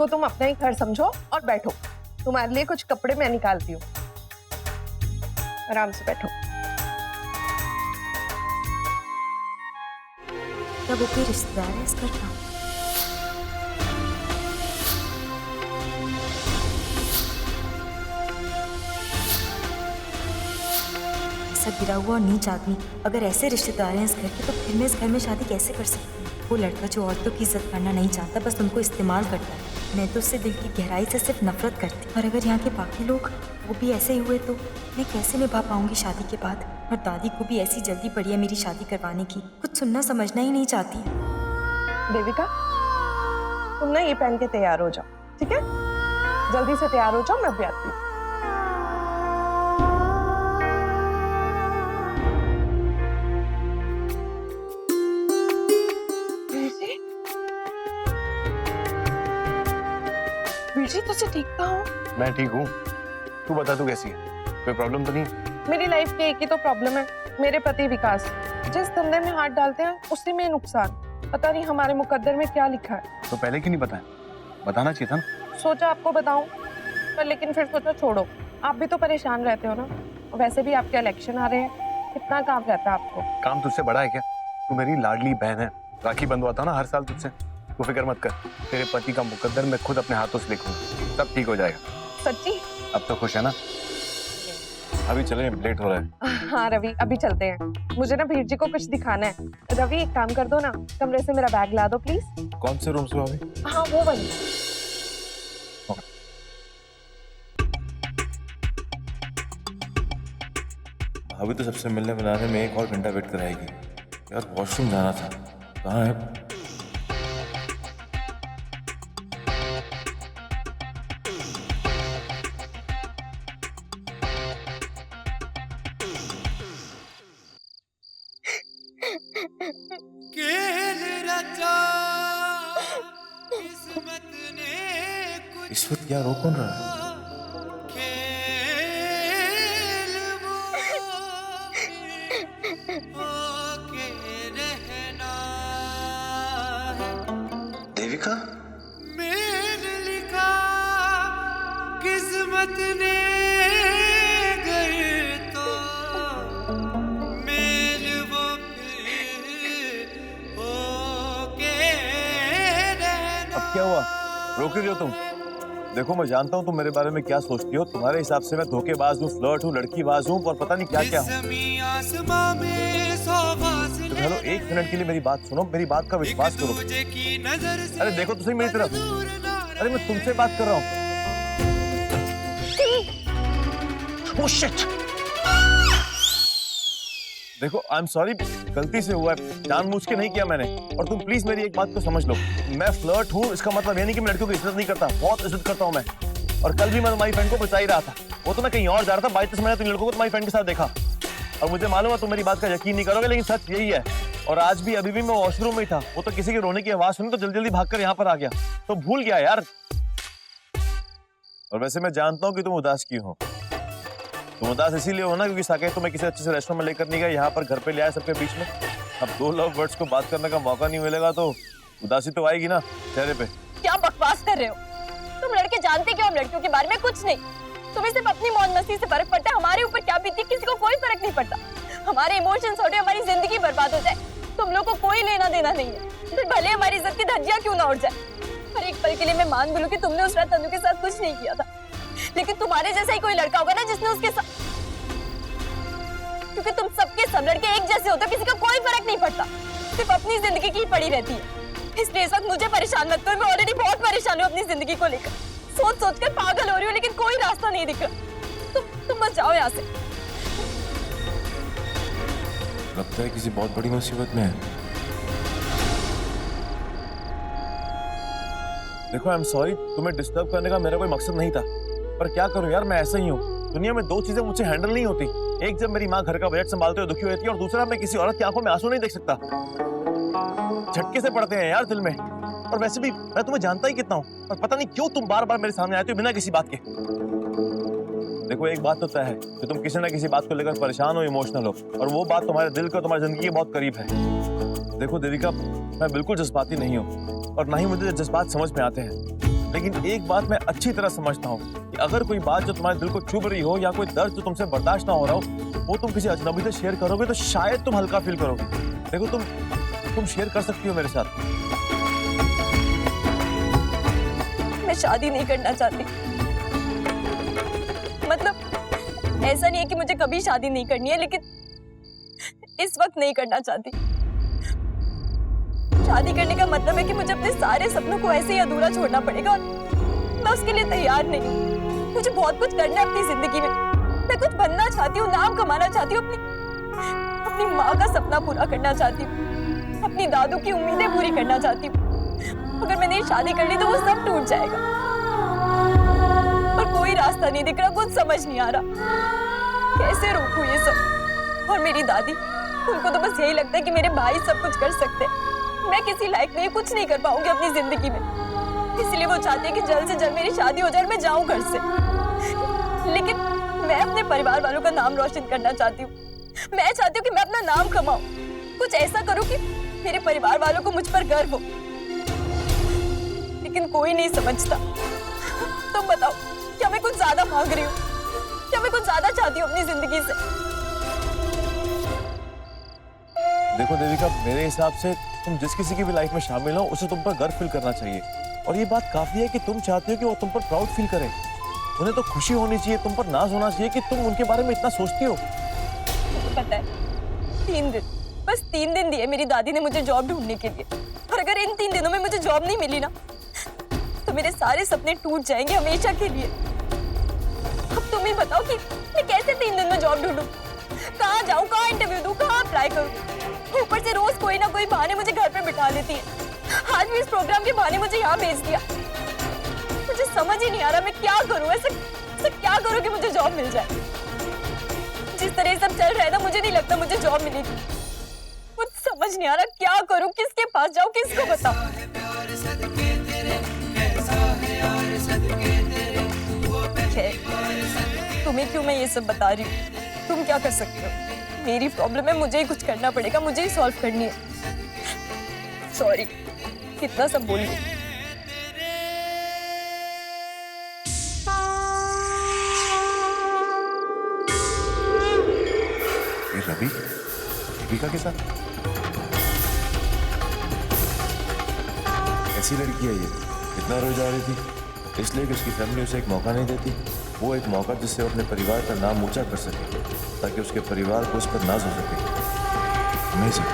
इसको तुम अपना ही घर समझो और बैठो। तुम्हारे लिए कुछ कपड़े मैं निकालती हूँ, आराम से बैठो। क्या वो कोई रिश्तेदार है इस घर का? ऐसा गिरा हुआ और नीच आदमी अगर ऐसे रिश्तेदार हैं इस घर के, तो फिर मैं इस घर में शादी कैसे कर सकती हूँ? वो लड़का जो औरतों की इज्जत करना नहीं चाहता, बस उनको इस्तेमाल करता है। मैं तो उससे दिल की गहराई से सिर्फ नफरत करती हूँ। और अगर यहाँ के बाकी लोग वो भी ऐसे ही हुए तो मैं कैसे निभा पाऊंगी शादी के बाद? और दादी को भी ऐसी जल्दी पड़ी है मेरी शादी करवाने की, कुछ सुनना समझना ही नहीं चाहती। देविका, तुम ना ये पहन के तैयार हो जाओ, ठीक है? जल्दी से तैयार हो जाओ, मैं अभी आती हूँ। वीर जी, तुझे ठीक था हो? मैं ठीक हूँ। तू बता, तू कैसी है? कोई प्रॉब्लम तो नहीं? मेरी लाइफ की एक ही तो प्रॉब्लम है, मेरे पति विकास। जिस धंधे में हाथ डालते हैं उसी में नुकसान। पता नहीं हमारे मुकद्दर में क्या लिखा है। तो पहले क्यों नहीं बताया? बताना चाहिए था ना। सोचा आपको बताऊं, पर लेकिन फिर सोचा छोड़ो, आप भी तो परेशान रहते हो ना। वैसे भी आपके इलेक्शन आ रहे हैं, कितना काम रहता है आपको। काम तुझसे बड़ा है क्या? तू मेरी लाडली बहन है, राखी बंधवाता ना हर साल तुझसे। तू फिक्र मत कर, तेरे पति का मुकद्दर मैं खुद अपने हाथों से लिखूंगा, सब ठीक हो जाएगा। सच्ची? अब तो खुश है ना? अभी चले, लेट हो रहा है। हाँ रवि, अभी चलते हैं, मुझे ना वीर जी को कुछ दिखाना है। रवि, एक काम कर दो ना, कमरे से मेरा बैग ला दो प्लीज। कौन से रूम से भाभी? हाँ वो वाली। भाभी तो सबसे मिलने मिलाने में 1 और घंटा वेट कराएगी। यार वॉशरूम जाना था, कहाँ है? इस वक्त क्या रो कौन रहा है? देविका, मेरे लिखा किस्मत ने गए तो मेल वो फिर होके रहना। अब क्या हुआ? रोक रही हो तुम? देखो, मैं जानता हूँ तुम मेरे बारे में क्या सोचती हो। तुम्हारे हिसाब से मैं धोखेबाज हूँ, फ्लर्ट हूँ, लड़कीबाज हूँ और पता नहीं क्या क्या हूँ। तो हेलो, 1 मिनट के लिए मेरी बात सुनो, मेरी बात का विश्वास करो। अरे देखो तो सही मेरी तरफ। अरे मैं तुमसे बात कर रहा हूँ। Oh shit! देखो, आई एम सॉरी, गलती से हुआ है, जानबूझ के नहीं किया मैंने। और तुम प्लीज मेरी एक बात को समझ लो, मैं फ्लर्ट हूँ इसका मतलब ये नहीं कि मैं लड़कियों की इज्जत नहीं करता, बहुत इज्जत करता हूँ मैं। और कल भी मैं तुम्हारी फ्रेंड को बचा ही रहा था, वो तो मैं कहीं और जा रहा था, बाई चांस मैंने तुम लड़कों को तुम्हारी फ्रेंड के साथ देखा। और मुझे मालूम है तुम मेरी बात का यकीन नहीं करोगे, लेकिन सच यही है। और आज भी अभी भी मैं वॉशरूम में ही था, वो तो किसी के रोने की आवाज सुनी तो जल्दी जल्दी भागकर यहाँ पर आ गया, तो भूल गया यार। और वैसे मैं जानता हूँ कि तुम उदास क्यों हो। तुम उदास इसीलिए हो ना क्योंकि साकेत तुम्हें किसी अच्छे से रेस्टोरेंट में लेकर नहीं गया, यहाँ पर घर पे ले आया सबके बीच में। अब 2 लव वर्ड्स को बात करने का मौका नहीं मिलेगा तो उदासी तो आएगी ना चेहरे पे। क्या बकवास कर रहे हो? तुम लड़के जानते क्यों हम लड़कियों के बारे में कुछ नहीं। तुम्हें सिर्फ अपनी मौज मस्ती से फर्क पड़ता है, हमारे ऊपर क्या बीती किसी को कोई फर्क नहीं पड़ता। हमारे इमोशंस छोड़े, हमारी जिंदगी बर्बाद हो जाए, तुम लोग को कोई लेना देना नहीं है। फिर भले हमारी इज्जत की धज्जियां क्यों ना उड़ जाए। पर एक पल के लिए मैं मान भी लूं कि तुमने उस रात तनु के साथ कुछ नहीं किया था, लेकिन तुम्हारे जैसा ही कोई लड़का होगा ना जिसने उसके साथ, क्योंकि तुम सबके सब लड़के एक जैसे होते हो, किसी का कोई फर्क नहीं पड़ता, सिर्फ अपनी जिंदगी की पड़ी रहती है। इसलिए इस वक्त मुझे परेशान मत करो, मैं ऑलरेडी बहुत परेशान हूँ अपनी जिंदगी को लेकर। सोच सोच कर पागल हो रही हूँ, लेकिन कोई रास्ता नहीं दिख रहा। तुम बस जाओ यहाँ से। लगता है किसी बहुत बड़ी मुसीबत में है। देखो, आई एम सॉरी, तुम्हें डिस्टर्ब करने का मेरा कोई मकसद नहीं था, पर क्या करूं यार, मैं ऐसा ही हूँ। दुनिया में 2 चीजें मुझसे हैंडल नहीं होती, एक जब मेरी माँ घर का बजट संभालते हुए दुखी होती है, और दूसरा मैं किसी औरत की आंखों में आंसू नहीं देख सकता। झटके से पड़ते हैं यार दिल में। और वैसे भी मैं तुम्हें जानता ही कितना हूँ, पर पता नहीं क्यों तुम बार बार मेरे सामने आते हो बिना किसी बात के। देखो, एक बात तो तय है कि तुम किसी ना किसी बात को लेकर परेशान हो, इमोशनल हो, और वो बात तुम्हारे दिल को, तुम्हारी जिंदगी के बहुत करीब है। देखो देविका, मैं बिल्कुल जज्बाती नहीं हूँ, और ना ही मुझे जज्बात समझ में आते हैं। लेकिन एक बात मैं अच्छी तरह समझता हूँ कि अगर कोई बात जो तुम्हारे दिल को चुभ रही हो या कोई दर्द जो तुमसे बर्दाश्त ना हो रहा हो वो तुम किसी अजनबी से शेयर करोगे तो शायद तुम हल्का फील करोगे। देखो तुम शेयर कर सकती हो मेरे साथ। मैं शादी नहीं करना चाहती। मतलब ऐसा नहीं है कि मुझे कभी शादी नहीं करनी है, लेकिन इस वक्त नहीं करना चाहती। शादी करने का मतलब है कि मुझे अपने सारे सपनों को ऐसे ही अधूरा छोड़ना पड़ेगा और मैं उसके लिए तैयार नहीं। मुझे बहुत कुछ करना है अपनी जिंदगी में। मैं कुछ बनना चाहती हूँ, नाम कमाना चाहती हूँ, अपनी माँ का सपना पूरा करना चाहती हूँ, अपनी दादू की उम्मीदें पूरी करना चाहती हूँ। अगर मैंने शादी कर ली तो वो सब टूट जाएगा। पर कोई रास्ता नहीं दिख रहा, कुछ समझ नहीं आ रहा कैसे रोकूं ये सब। और मेरी दादी, उनको तो बस यही लगता है कि मेरे भाई सब कुछ कर सकते हैं, मैं किसी लायक नहीं, कुछ नहीं कर पाऊंगी अपनी जिंदगी में। इसलिए वो चाहती है कि जल्द से जल्द मेरी शादी हो जाए और मैं जाऊं घर से। लेकिन मैं अपने परिवार वालों का नाम रोशन करना चाहती हूँ। मैं चाहती हूँ कि मैं अपना नाम कमाऊं, कुछ ऐसा करूं कि मेरे परिवार वालों को मुझ पर गर्व हो। लेकिन कोई नहीं समझता। तुम बताओ, क्या मैं कुछ ज्यादा मांग रही हूँ? क्या मैं कुछ ज्यादा चाहती हूँ अपनी जिंदगी से? देखो देविका, मेरे हिसाब से तुम जिस किसी की भी लाइफ में शामिल हो उसे तुम पर गर्व फील करना चाहिए। और ये बात काफी है कि तुम चाहते हो कि वो तुम पर प्राउड फील करें। उन्हें तो खुशी होनी चाहिए, तुम पर नाज होना चाहिए कि तुम उनके बारे में इतना सोचती हो। पता है, 3 दिन, बस 3 दिन दिए मेरी दादी ने मुझे जॉब ढूंढने के लिए। और अगर इन 3 दिनों में मुझे जॉब नहीं मिली ना तो मेरे सारे सपने टूट जाएंगे हमेशा के लिए। अब तुम ही बताओ कि मैं कैसे 3 दिन में जॉब ढूंढूं? कहाँ जाऊं, कहाँ इंटरव्यू दूं, कहाँ अप्लाई करूं? ऊपर से रोज कोई ना कोई बहाने मुझे घर पे बिठा देती है। आज भी इस प्रोग्राम के बहाने मुझे यहाँ भेज दिया। मुझे समझ ही नहीं आ रहा मैं क्या करूं, ऐसा क्या करूं कि मुझे जॉब मिल जाए। जिस तरह सब चल रहा है ना, मुझे नहीं लगता मुझे जॉब मिलेगी। कुछ समझ नहीं आ रहा क्या करूं, किसके पास जाऊं, किसको बताऊं। तुम्हें क्यों मैं ये सब बता रही हूँ? तुम क्या कर सकते हो? मेरी प्रॉब्लम है, मुझे ही कुछ करना पड़ेगा, मुझे ही सॉल्व करनी है। सॉरी, कितना सब बोल गई। रवि, दीपिका के साथ ऐसी लड़की है ये, इतना रोज आ रही थी इसलिए कि उसकी फैमिली उसे एक मौका नहीं देती। वो एक मौका जिससे वो अपने परिवार का नाम ऊंचा कर सके ताकि उसके परिवार को उस पर नाज हो सके। अमेजिंग।